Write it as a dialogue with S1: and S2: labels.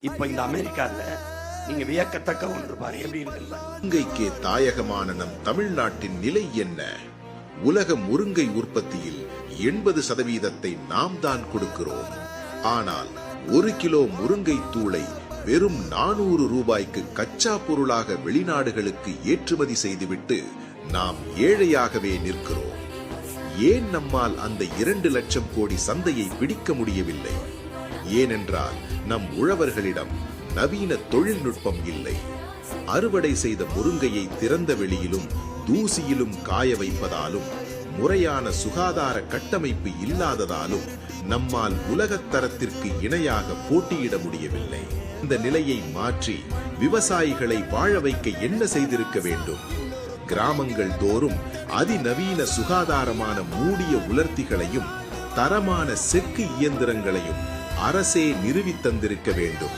S1: இப்ப இந்த அமெரிக்கால நீங்க வியக்கத்தக்க ஒன்று பாரு எப்படி இருக்கு.
S2: முருங்கைக்கே தாயகமான நம் தமிழ்நாட்டின் நிலை என்ன? உலக முருங்கை உற்பத்தியில் 80% நாம் தான் கொடுக்கிறோம். ஆனால் 1 கிலோ முருங்கை தூளை வெறும் 400 ரூபாய்க்கு கச்சா பொருளாக வெளிநாடுகளுக்கு ஏற்றுமதி செய்துவிட்டு நாம் ஏழையாகவே நிற்கிறோம். ஏன் நம்மால் அந்த 2 லட்சம் கோடி சந்தையை பிடிக்க முடியவில்லை? ஏனென்றால் நம் உழவர்களிடம் நவீன தொழில்நுட்பம் இல்லை. அறுவடை செய்த முருங்கையை திறந்த வெளியிலும் தூசியிலும் காய வைப்பதாலும் முறையான சுகாதார கட்டமைப்பு இல்லாததாலும் நம்மால் உலகத்தரத்திற்கு இணையாக போட்டியிட முடியவில்லை. இந்த நிலையை மாற்றி விவசாயிகளை வாழ வைக்க என்ன செய்திருக்க வேண்டும்? கிராமங்கள் தோறும் அதிநவீன சுகாதாரமான மூடிய உலர்த்திகளையும் தரமான செக்கு இயந்திரங்களையும் அரசே நிறுவித் தந்திருக்க வேண்டும்.